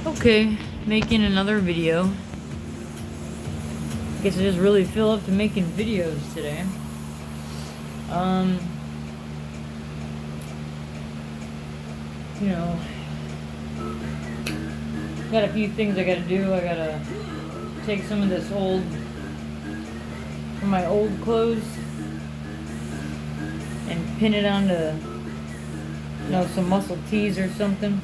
Okay, making another video. Guess I just really feel up to making videos today. You know, got a few things I gotta do. I gotta take some of this from my old clothes and pin it onto, some muscle tees or something.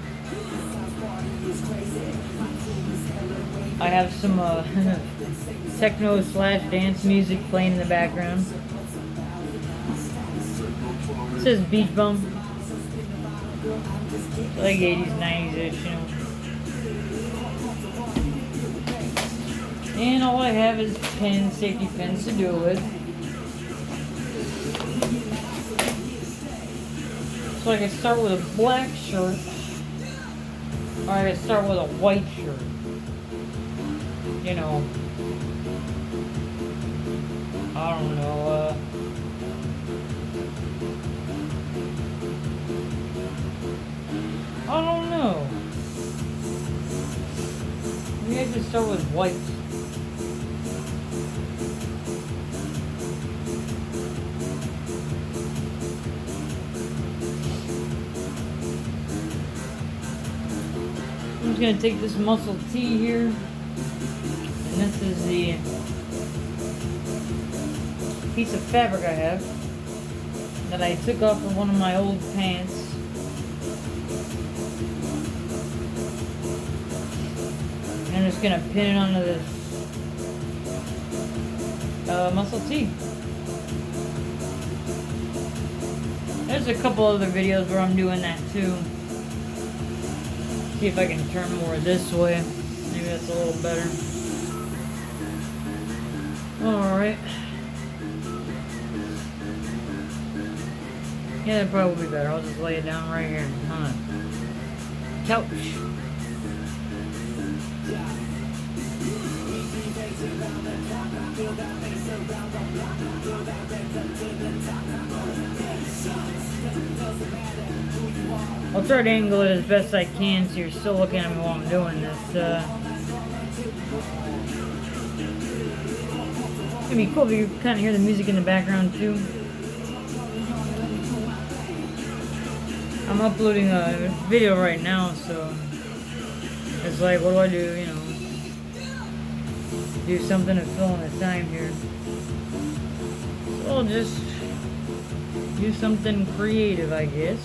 I have some techno / dance music playing in the background. It says Beach Bum. Like 80s, 90s-ish, And all I have is safety pins to do it with. So I can start with a black shirt, or I can start with a white shirt. I don't know, I don't know. Maybe I should start with white. I'm just gonna take this muscle tee here, and this is the piece of fabric I have that I took off of one of my old pants. I'm just gonna pin it onto this muscle tee. There's a couple other videos where I'm doing that too. See if I can turn more this way. Maybe that's a little better. Alright. Yeah, that probably will be better. I'll just lay it down right here on a couch. I'll try to angle it as best I can so you're still looking at me while I'm doing this. It'd be cool if you kind of hear the music in the background too. I'm uploading a video right now, so it's like, what do I do, do something to fill in the time here. So I'll just do something creative, I guess.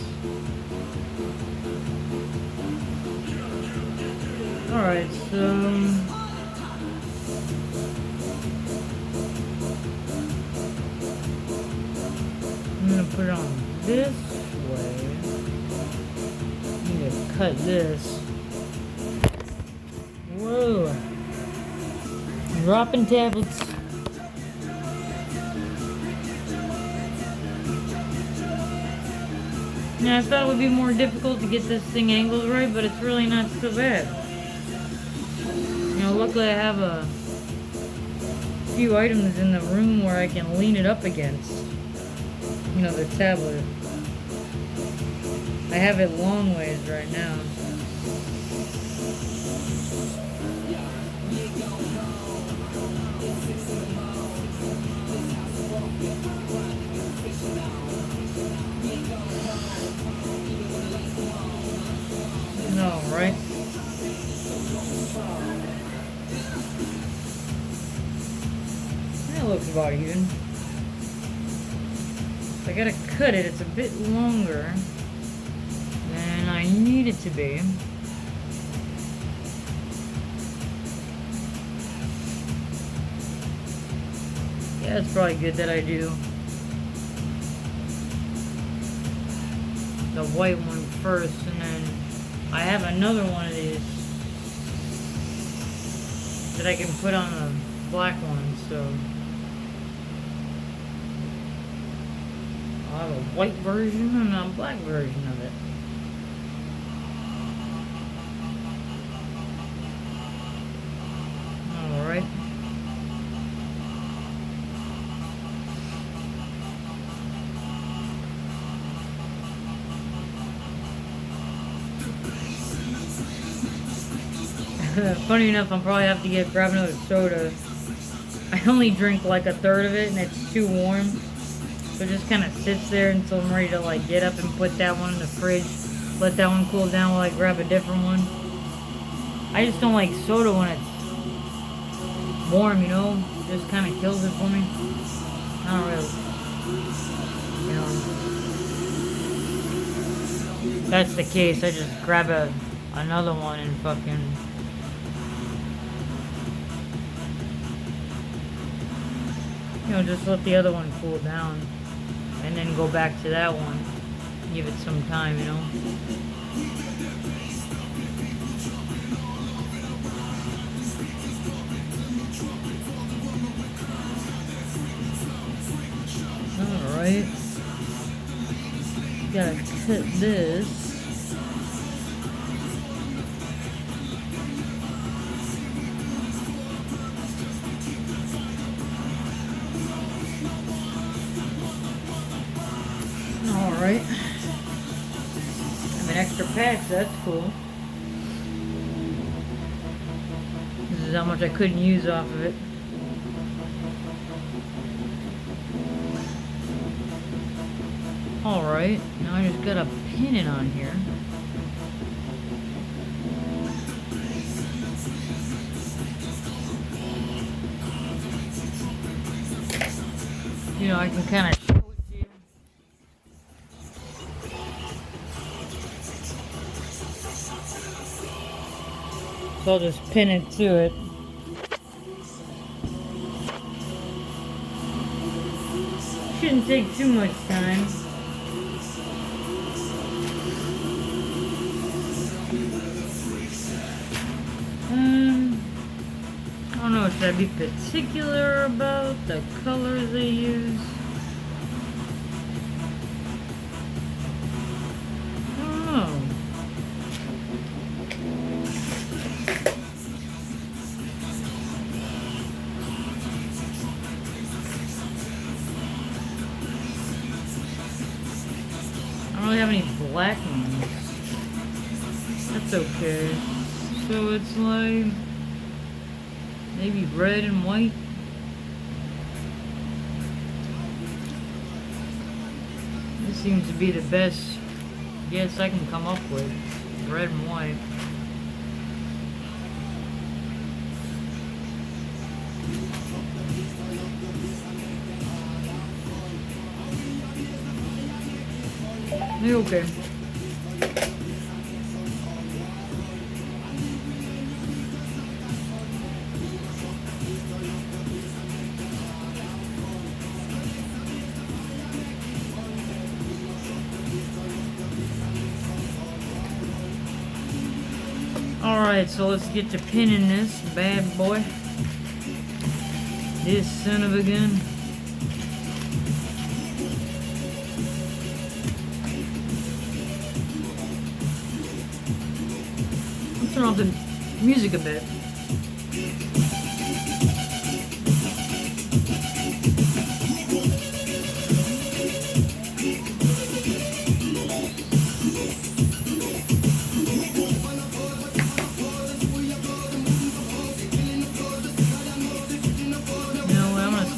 Alright, so I'm gonna put it on this way. I'm gonna cut this. Whoa. Dropping tablets. Now I thought it would be more difficult to get this thing angled right, but it's really not so bad. Luckily I have a few items in the room where I can lean it up against. The tablet. I have it long ways right now. Alright. That looks about even. I gotta cut it. It's a bit longer than I need it to be. Yeah, it's probably good that I do the white one first, and then I have another one of these that I can put on the black one, so I'll have a white version and a black version of it. Alright. Funny enough, I'll probably have to grab another soda. I only drink like a third of it and it's too warm. So it just kind of sits there until I'm ready to like get up and put that one in the fridge. Let that one cool down while I grab a different one. I just don't like soda when it's warm, you know? It just kind of kills it for me. I don't really, you know. If that's the case, I just grab another one and fucking... You know, just let the other one cool down. And then go back to that one. Give it some time, you know? Alright. Gotta cut this. Alright. Have an extra patch, that's cool. This is how much I couldn't use off of it. Alright, now I just gotta pin it on here. You know, I can kind of show it to you. So I'll just pin it to it. Shouldn't take too much time. I don't know, should I be particular about the colors they use? I don't know. I don't really have any black ones. That's okay. So it's like maybe red and white. This seems to be the best guess I can come up with. Red and white. They're okay. Alright, so let's get to pinning this bad boy. This son of a gun. Let's turn off the music a bit.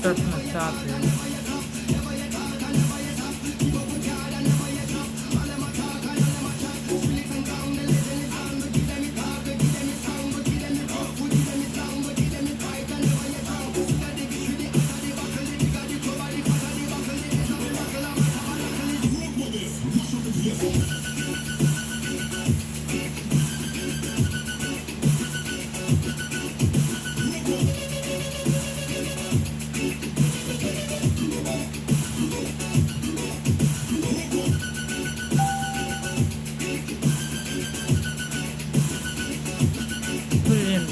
Start from the top here.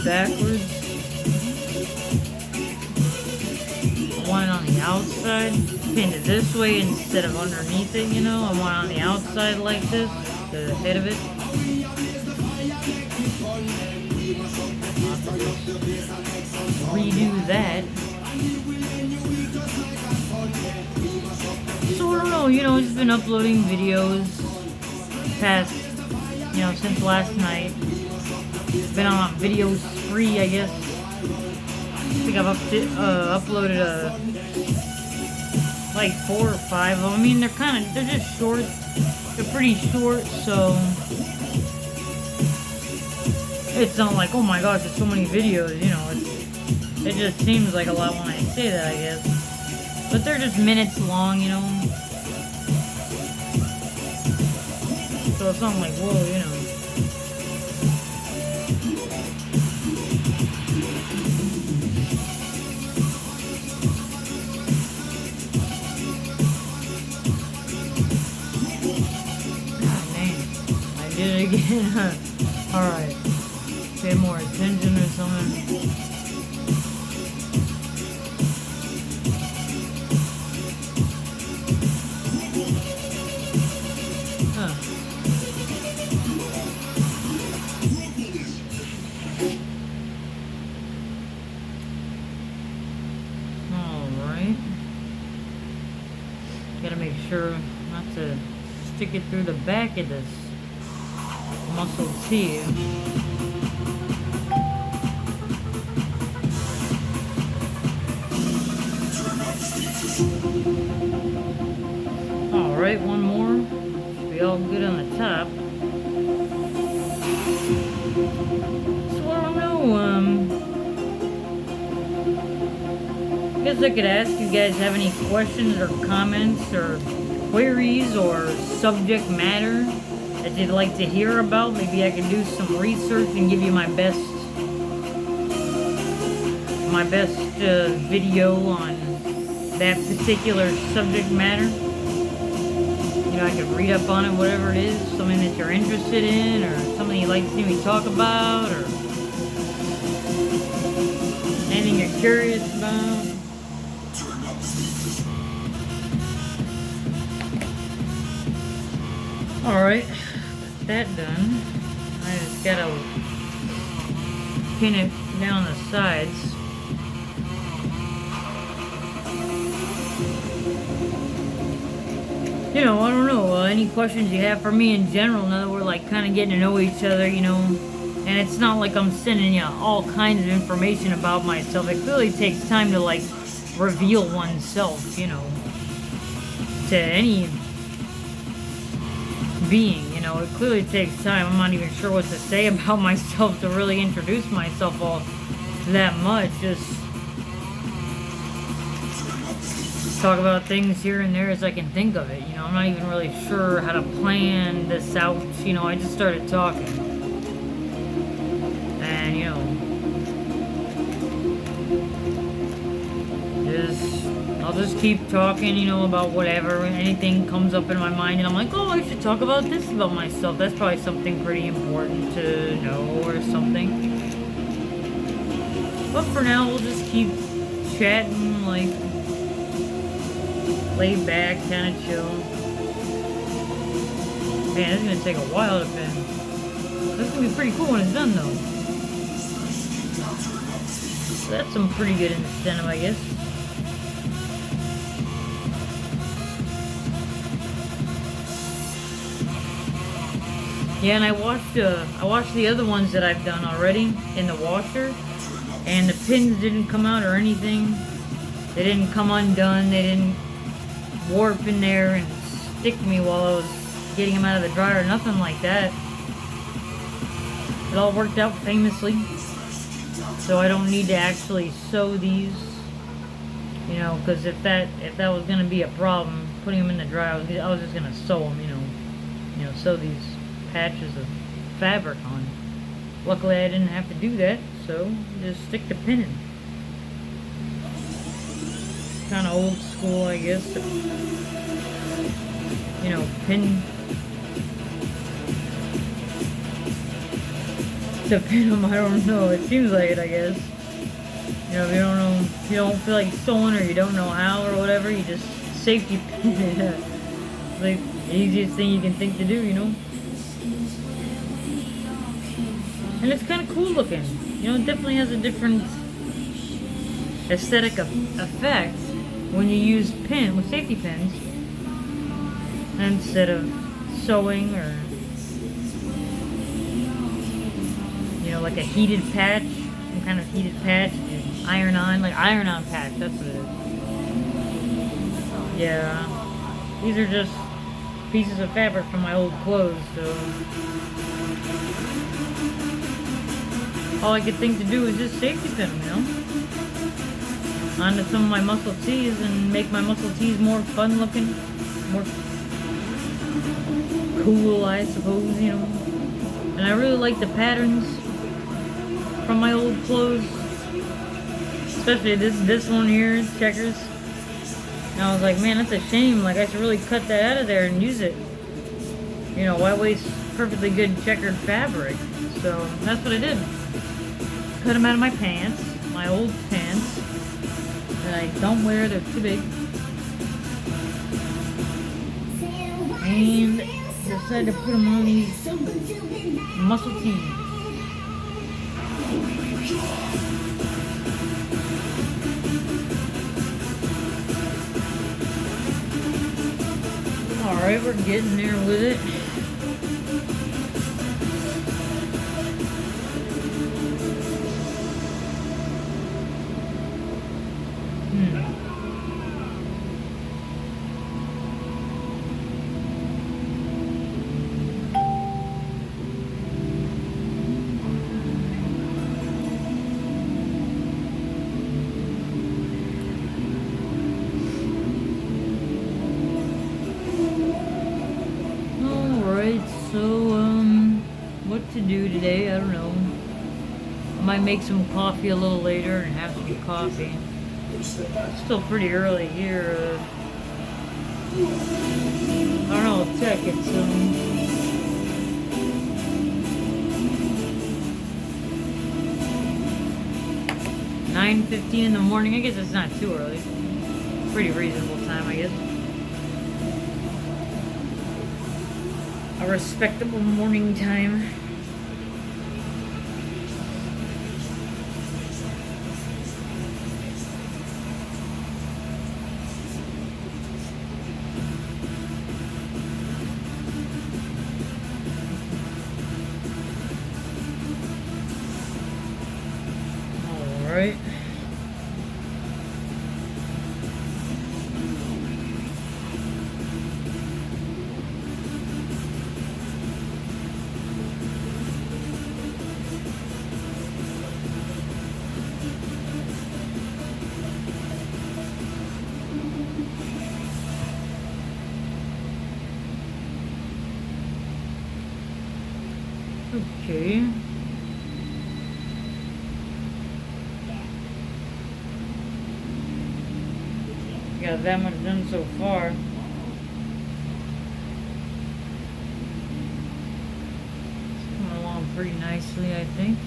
Backwards. I want it on the outside. Pinned it this way instead of underneath it, you know. I want it on the outside like this, the head of it. Redo that. So I don't know, you know, just been uploading videos past, you know, since last night. Been on videos free, I guess. I think I've uploaded like 4 or 5 of them. I mean, they're just short. They're pretty short, so it's not like, oh my gosh, there's so many videos, you know. It just seems like a lot when I say that, I guess. But they're just minutes long, you know. So it's not like, whoa, you know. Did it again. Alright. Pay more attention or something. Huh. Alright. Gotta make sure not to stick it through the back of this muscle T. Alright, one more. Should be all good on the top. So I don't know, I guess I could ask you guys have any questions or comments or queries or subject matter that you'd like to hear about. Maybe I can do some research and give you my best video on that particular subject matter. You know, I could read up on it, whatever it is, something that you're interested in, or something you'd like to see me talk about, or anything you're curious about. Alright, that done. I just gotta pin it down the sides. You know, I don't know, any questions you have for me in general, now that we're like kind of getting to know each other, you know, and it's not like I'm sending you all kinds of information about myself. It really takes time to like reveal oneself, you know, to any being, you know. It clearly takes time. I'm not even sure what to say about myself to really introduce myself all that much. Just talk about things here and there as I can think of it, you know. I'm not even really sure how to plan this out, you know. I just started talking, and you know, I'll just keep talking, you know, about whatever, anything comes up in my mind, and I'm like, oh, I should talk about this about myself. That's probably something pretty important to know or something. But for now, we'll just keep chatting, like, laid back, kind of chill. Man, it's gonna take a while to pin. That's gonna be pretty cool when it's done, though. So that's some pretty good incentive, I guess. Yeah, and I watched the other ones that I've done already in the washer, and the pins didn't come out or anything. They didn't come undone. They didn't warp in there and stick me while I was getting them out of the dryer. Nothing like that. It all worked out famously. So I don't need to actually sew these, you know, because if that was gonna be a problem, putting them in the dryer, I was just gonna sew them, you know, sew these patches of fabric on. Luckily I didn't have to do that, so just stick to pinning. Kind of old school, I guess. You know, pin to pin them. I don't know. It seems like it, I guess. You know, if you don't know, if you don't feel like sewing or you don't know how or whatever, you just safety pin it. It's like the easiest thing you can think to do, you know. And it's kind of cool looking. You know, it definitely has a different aesthetic effect when you use pin with safety pins instead of sewing or, you know, like a heated patch, some kind of heated patch, iron-on, like iron-on patch, that's what it is. Yeah, these are just pieces of fabric from my old clothes, so all I could think to do is just safety pin them, you know? Onto some of my muscle tees and make my muscle tees more fun looking, more cool, I suppose, you know? And I really like the patterns from my old clothes, especially this one here, checkers. And I was like, man, that's a shame. Like, I should really cut that out of there and use it. You know, why waste perfectly good checkered fabric? So that's what I did. Cut them out of my pants, my old pants that I don't wear. They're too big. And decided to put them on these muscle tees. Alright, we're getting there with it. What to do today? I don't know. I might make some coffee a little later and have some coffee. It's still pretty early here. I don't know, I'll check. It's 9:15 in the morning. I guess it's not too early. Pretty reasonable time, I guess. A respectable morning time. All right. Okay. Got that much done so far. It's coming along pretty nicely, I think.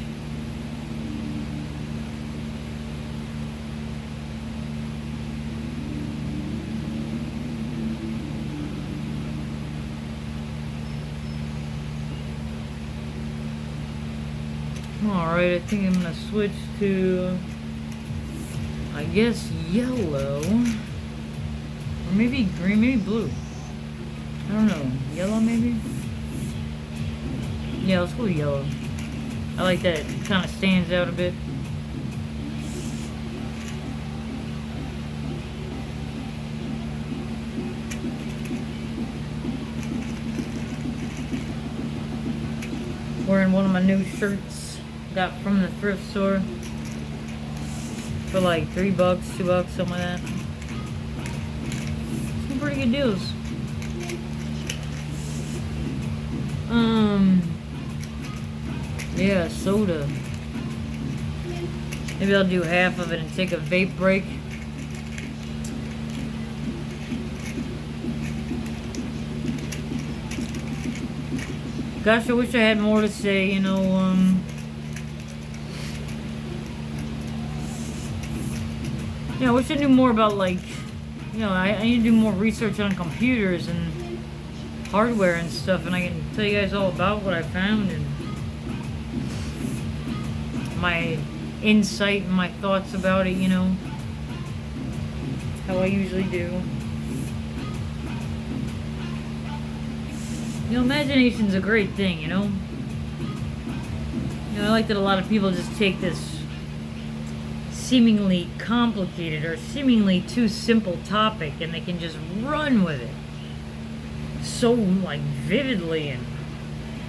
Alright, I think I'm gonna switch to, I guess, yellow. Or maybe green, maybe blue. I don't know. Yellow, maybe? Yeah, let's go with yellow. I like that. It kind of stands out a bit. Wearing one of my new shirts. Got from the thrift store for like $3, $2, something like that. Some pretty good deals. Yeah, soda. Maybe I'll do half of it and take a vape break. Gosh, I wish I had more to say, you know, I wish I knew more about, like, you know, I need to do more research on computers and hardware and stuff, and I can tell you guys all about what I found and my insight and my thoughts about it, you know, how I usually do. You know, imagination's a great thing, you know? I like that a lot of people just take this seemingly complicated or seemingly too simple topic and they can just run with it so like vividly and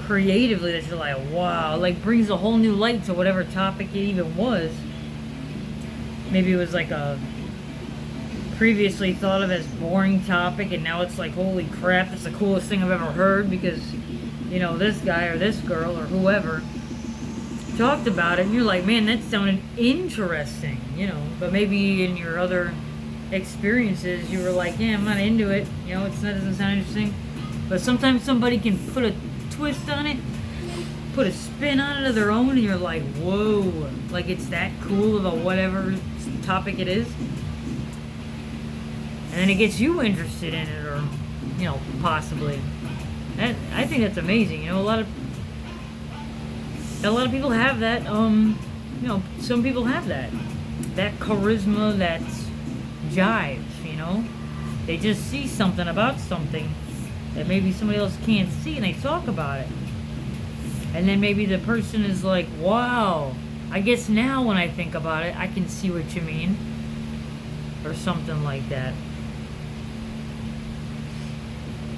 creatively that you're like, wow, like brings a whole new light to whatever topic it even was. Maybe it was like a previously thought of as boring topic and now it's like, holy crap, that's the coolest thing I've ever heard because, this guy or this girl or whoever talked about it and you're like, man, that sounded interesting, but maybe in your other experiences you were like, yeah, I'm not into it, it doesn't sound interesting. But sometimes somebody can put a twist on it, put a spin on it of their own, and you're like, whoa, like it's that cool about whatever topic it is. And then it gets you interested in it, or, possibly. I think that's amazing. A lot of people have that, some people have that charisma, that jive, They just see something about something that maybe somebody else can't see and they talk about it. And then maybe the person is like, wow, I guess now when I think about it, I can see what you mean. Or something like that.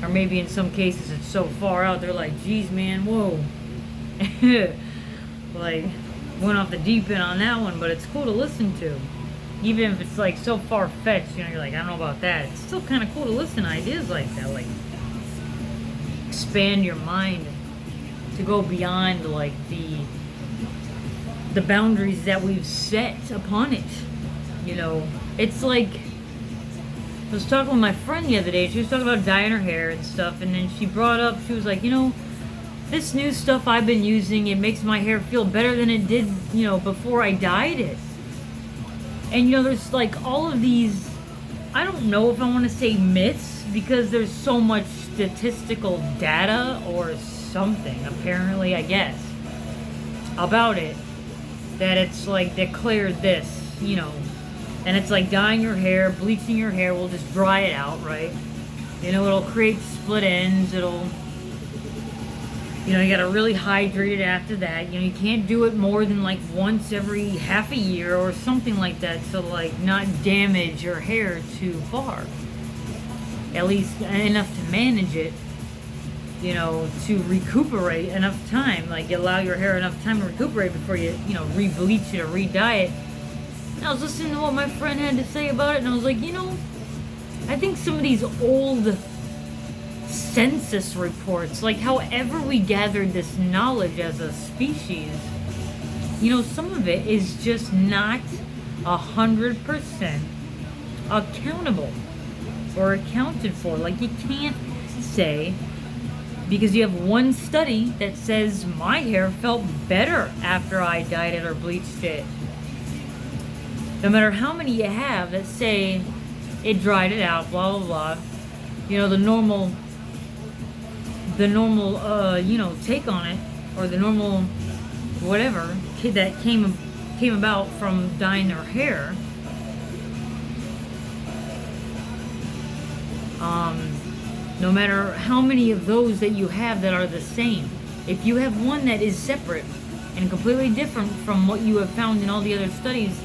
Or maybe in some cases it's so far out, they're like, geez, man, whoa. Like, went off the deep end on that one, but it's cool to listen to. Even if it's like so far-fetched, you're like, I don't know about that. It's still kind of cool to listen to ideas like that, like expand your mind to go beyond like the boundaries that we've set upon it. It's like, I was talking with my friend the other day. She was talking about dyeing her hair and stuff, and then she brought up, she was like, this new stuff I've been using, it makes my hair feel better than it did, before I dyed it. And there's like all of these, I don't know if I want to say myths, because there's so much statistical data or something, apparently, I guess, about it, that it's like declared this, and it's like dyeing your hair, bleaching your hair will just dry it out, right? It'll create split ends, it'll, you gotta really hydrate it after that. You can't do it more than like once every half a year or something like that to like not damage your hair too far. At least enough to manage it, to recuperate enough time. Like, allow your hair enough time to recuperate before you, re-bleach it or re-dye it. And I was listening to what my friend had to say about it, and I was like, I think some of these old census reports, like however we gathered this knowledge as a species, some of it is just not 100% accountable or accounted for. Like, you can't say, because you have one study that says my hair felt better after I dyed it or bleached it. No matter how many you have that say it dried it out, blah, blah, blah. The normal, take on it, or the normal whatever that came about from dyeing their hair. No matter how many of those that you have that are the same, if you have one that is separate and completely different from what you have found in all the other studies,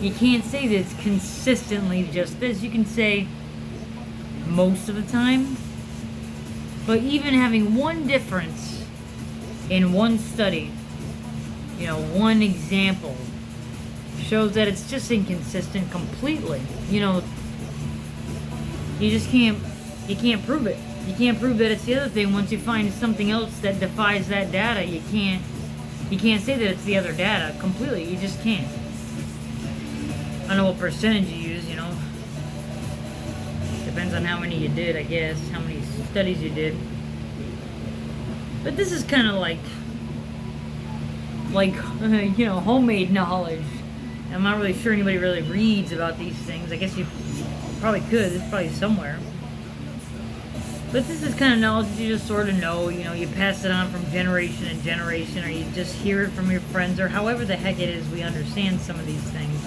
you can't say that it's consistently just this. You can say most of the time, but even having one difference in one study, one example, shows that it's just inconsistent completely. You just can't prove it. You can't prove that it's the other thing. Once you find something else that defies that data, you can't say that it's the other data completely. You just can't. I don't know what percentage you use, Depends on how many you did, I guess, how many studies you did. But this is kind of like homemade knowledge. I'm not really sure anybody really reads about these things. I guess you probably could. It's probably somewhere. But this is kind of knowledge that you just sort of know. You pass it on from generation to generation, or you just hear it from your friends, or however the heck it is we understand some of these things.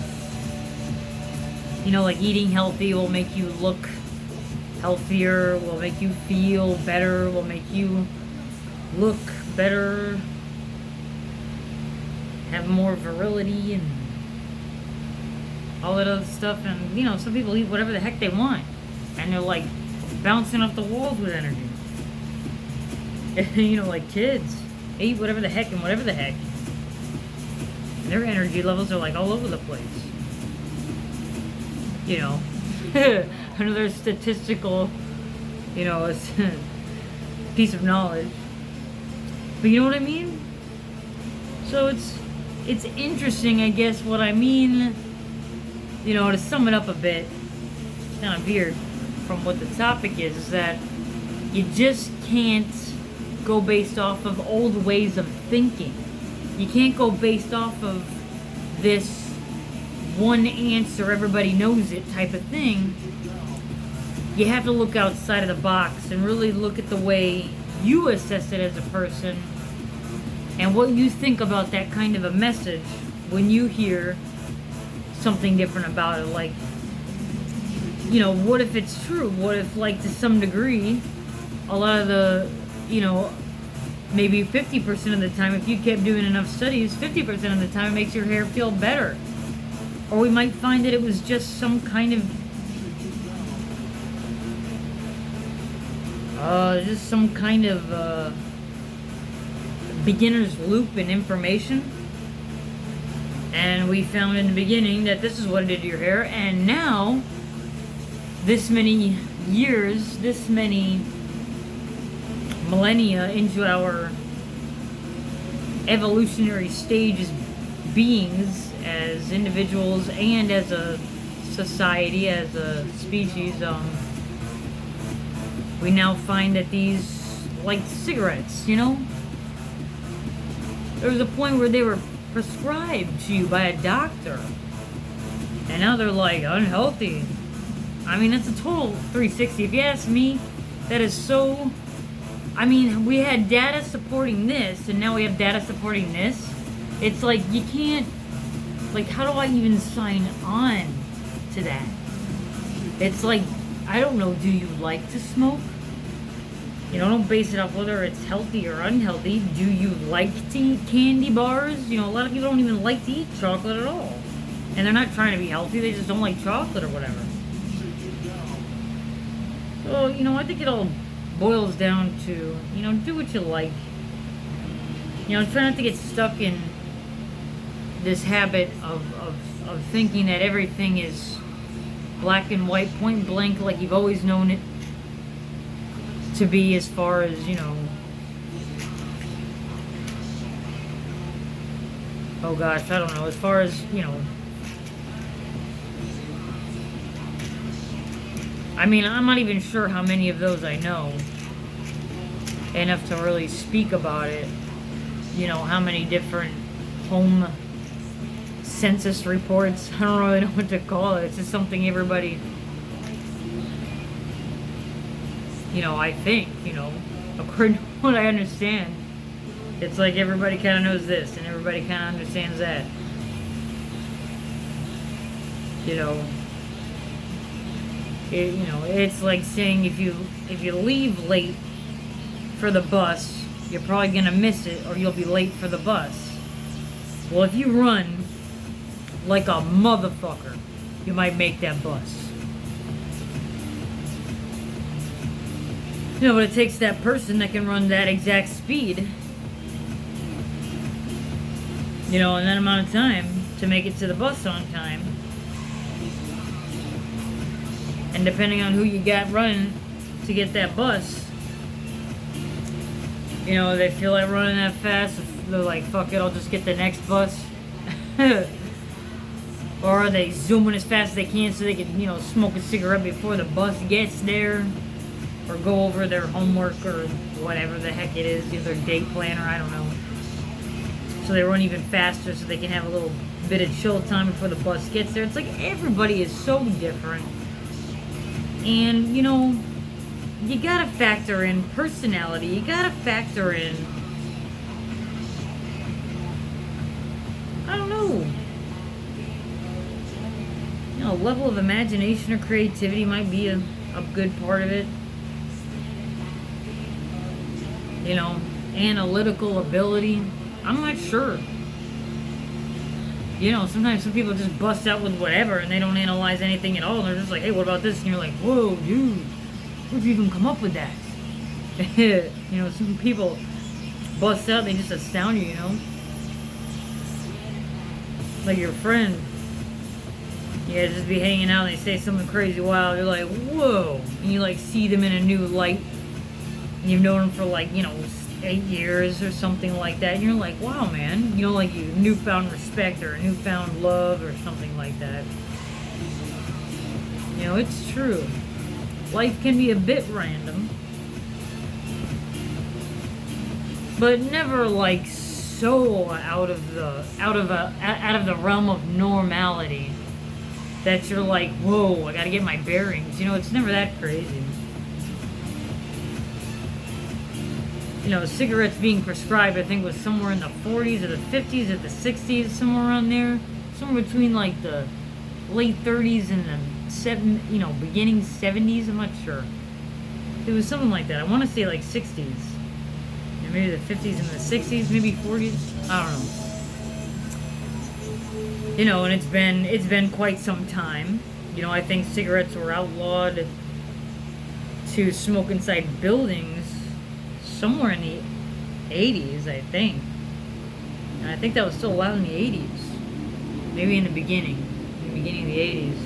Like eating healthy will make you look healthier, will make you feel better, will make you look better. have more virility and all that other stuff. And, you know, some people eat whatever the heck they want. And they're like bouncing off the walls with energy. You know, like kids. They eat whatever the heck and whatever the heck. And their energy levels are like all over the place. You know. Another statistical, you know, piece of knowledge. But you know what I mean? So it's interesting, I guess, what I mean, you know, to sum it up a bit, it's kind of weird from what the topic is that you just can't go based off of old ways of thinking. You can't go based off of this one answer, everybody knows it type of thing. You have to look outside of the box and really look at the way you assess it as a person and what you think about that kind of a message when you hear something different about it. Like, you know, what if it's true? What if, like, to some degree, a lot of the, you know, maybe 50% of the time, if you kept doing enough studies, 50% of the time it makes your hair feel better. Or we might find that it was just some kind of beginner's loop in information. And we found in the beginning that this is what it did to your hair. And now, this many years, this many millennia into our evolutionary stage as beings, as individuals, and as a society, as a species, we now find that these, like cigarettes, you know, there was a point where they were prescribed to you by a doctor, and now they're like unhealthy. I mean, it's a total 360. If you ask me, that is so. I mean, we had data supporting this, and now we have data supporting this. It's like you can't. Like, how do I even sign on to that? It's like, I don't know. Do you like to smoke? You know, don't base it off whether it's healthy or unhealthy. Do you like to eat candy bars? You know, a lot of people don't even like to eat chocolate at all. And they're not trying to be healthy, they just don't like chocolate or whatever. So, you know, I think it all boils down to, you know, do what you like. You know, try not to get stuck in this habit of thinking that everything is black and white, point blank, like you've always known it to be, as far as, you know, oh gosh, I don't know, as far as, you know, I mean, I'm not even sure how many of those I know enough to really speak about it. You know, how many different home census reports, I don't really know what to call it. It's just something everybody, you know, I think, you know, according to what I understand, it's like everybody kind of knows this and everybody kind of understands that. You know, you know, it's like saying if you leave late for the bus, you're probably gonna miss it, or you'll be late for the bus. Well, if you run like a motherfucker, you might make that bus. You know, but it takes that person that can run that exact speed, you know, in that amount of time to make it to the bus on time. And depending on who you got running to get that bus, you know, they feel like running that fast, they're like, fuck it, I'll just get the next bus. Or are they zooming as fast as they can so they can, you know, smoke a cigarette before the bus gets there? Or go over their homework or whatever the heck it is, their date planner, I don't know. So they run even faster so they can have a little bit of chill time before the bus gets there. It's like everybody is so different. And, you know, you gotta factor in personality. You gotta factor in, I don't know, you know, level of imagination or creativity might be a good part of it. You know, analytical ability, I'm not sure. You know, sometimes some people just bust out with whatever and they don't analyze anything at all. And they're just like, hey, what about this? And you're like, whoa, dude, where'd you even come up with that? You know, some people bust out, they just astound you, you know? Like your friend. Yeah, just be hanging out and they say something crazy wild. You're like, whoa. And you like see them in a new light. And you've known them for like, you know, 8 years or something like that. And you're like, wow, man. You know, like you newfound respect or newfound love or something like that. You know, it's true. Life can be a bit random. But never like so out of the realm of normality that you're like, whoa, I gotta get my bearings. You know, it's never that crazy. You know, cigarettes being prescribed, I think, was somewhere in the 40s or the 50s or the 60s, somewhere around there. Somewhere between like the late 30s and the beginning 70s. I'm not sure. It was something like that. I want to say like 60s, and maybe the 50s and the 60s, maybe 40s. I don't know. You know, and it's been quite some time. You know, I think cigarettes were outlawed to smoke inside buildings somewhere in the 80s, I think. And I think that was still allowed in the 80s. Maybe in the beginning of the 80s.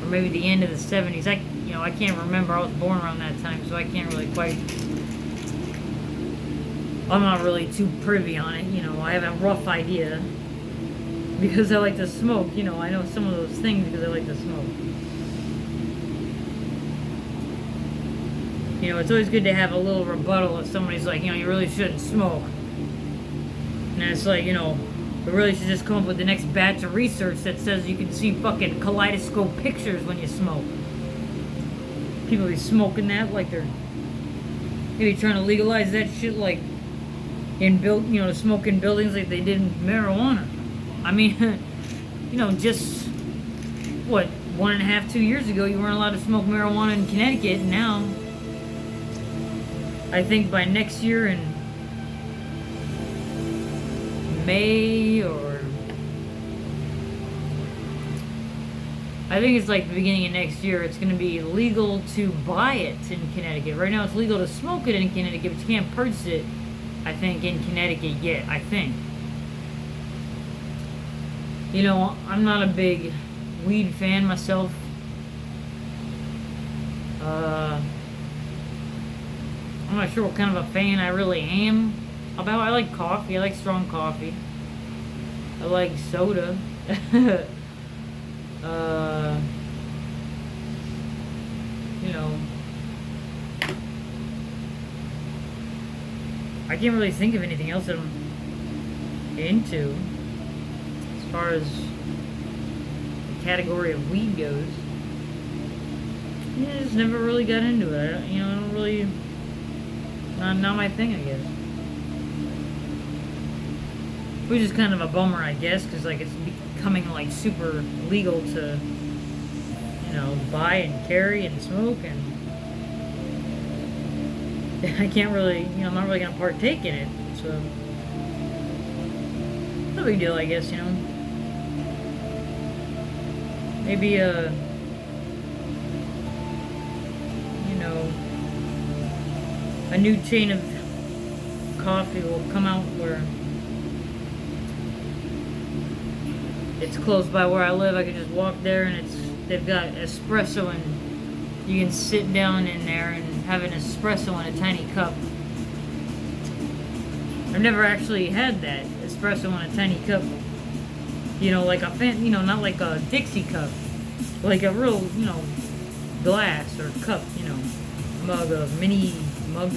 Or maybe the end of the 70s. I can't remember. I was born around that time, so I can't really quite... I'm not really too privy on it, you know. I have a rough idea. Because I like to smoke, you know. I know some of those things because I like to smoke. You know, it's always good to have a little rebuttal if somebody's like, you know, you really shouldn't smoke. And it's like, you know, we really should just come up with the next batch of research that says you can see fucking kaleidoscope pictures when you smoke. People be smoking that like they're maybe trying to legalize that shit like to smoke in buildings like they did in marijuana. I mean, you know, just, 1.5, 2 years ago, you weren't allowed to smoke marijuana in Connecticut, and now, I think by next year in May, or, I think it's like the beginning of next year, it's going to be legal to buy it in Connecticut. Right now, it's legal to smoke it in Connecticut, but you can't purchase it, I think, in Connecticut yet, I think. You know, I'm not a big weed fan myself. I'm not sure what kind of a fan I really am about. I like coffee. I like strong coffee. I like soda. You know, I can't really think of anything else that I'm into. As far as the category of weed goes, yeah, I just never really got into it. I don't really, not my thing, I guess. Which is kind of a bummer, I guess, because like it's becoming like super legal to, buy and carry and smoke, and I can't really, I'm not really gonna partake in it, so no big deal, I guess, Maybe a new chain of coffee will come out where it's close by where I live. I can just walk there, and they've got espresso, and you can sit down in there and have an espresso in a tiny cup. I've never actually had that espresso in a tiny cup. Like a not like a Dixie cup, like a real, glass or cup, mug, a mini mug.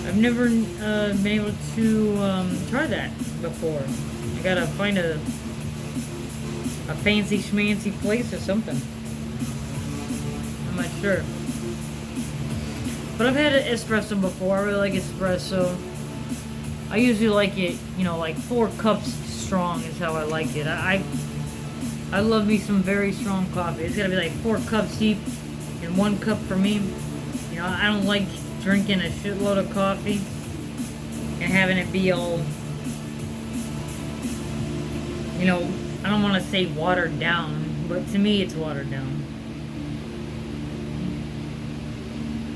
I've never been able to try that before. I gotta find a fancy schmancy place or something. I'm not sure. But I've had an espresso before. I really like espresso. I usually like it, like 4 cups strong is how I like it. I love me some very strong coffee. It's gotta be like 4 cups deep and 1 cup for me. I don't like drinking a shitload of coffee and having it be all You know, I don't want to say watered down, but to me it's watered down.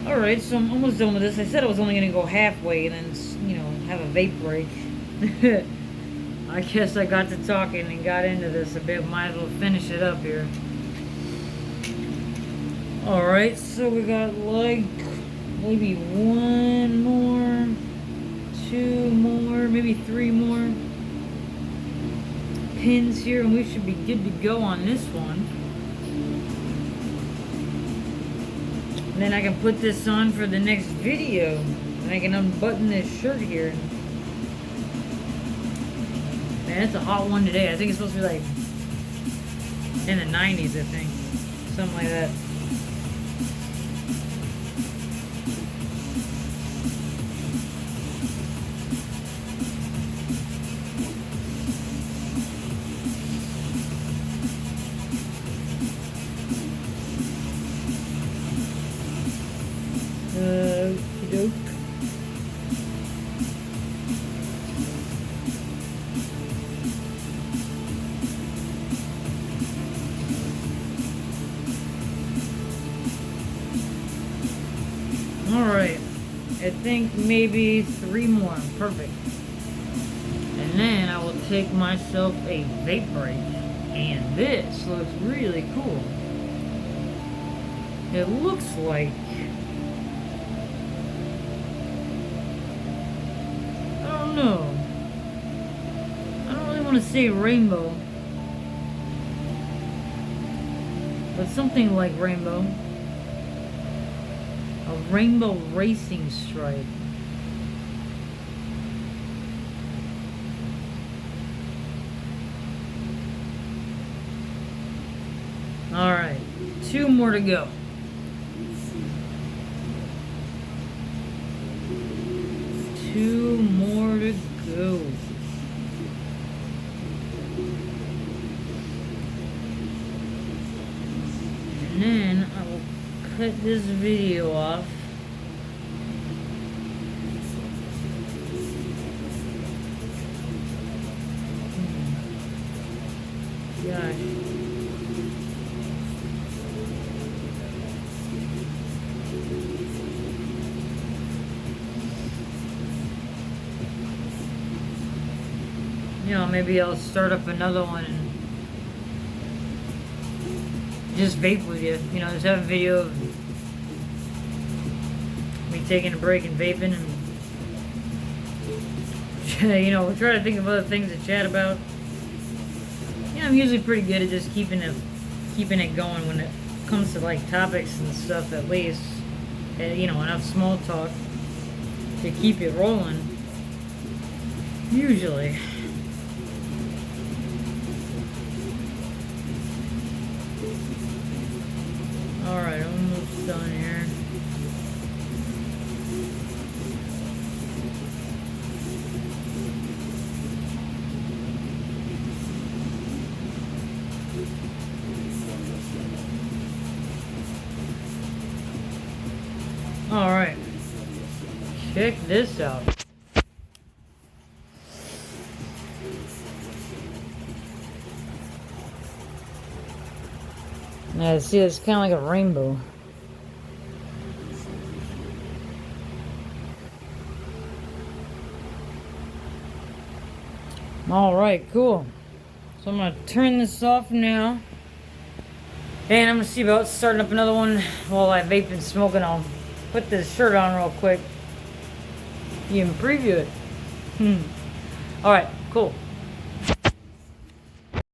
Alright, so I'm almost done with this. I said I was only going to go halfway and then, you know, have a vape break. I guess I got to talking and got into this a bit. Might as well finish it up here. Alright, so we got like maybe one more, two more, maybe three more pins here, and we should be good to go on this one. And then I can put this on for the next video, and I can unbutton this shirt here. Man, it's a hot one today. I think it's supposed to be like in the 90s, I think. Something like that. Dope. Alright, I think maybe three more. Perfect. And then I will take myself a vape break. And this looks really cool. It looks like, I don't know. I don't really want to say rainbow, but something like rainbow. A rainbow racing stripe. Alright, two more to go. Two more to go. And then I will cut this video off. Gosh. You know, maybe I'll start up another one and just vape with you. You know, just have a video of me taking a break and vaping, and you know, we'll try to think of other things to chat about. You know, I'm usually pretty good at just keeping it going when it comes to like topics and stuff, at least. You know, enough small talk to keep it rolling. Usually. Alright, almost done here. Alright. Check this out. Now, see, it's kind of like a rainbow. Alright, cool. So I'm going to turn this off now. And I'm going to see about starting up another one while I vape and smoke, and I'll put this shirt on real quick. You can preview it. Alright, cool.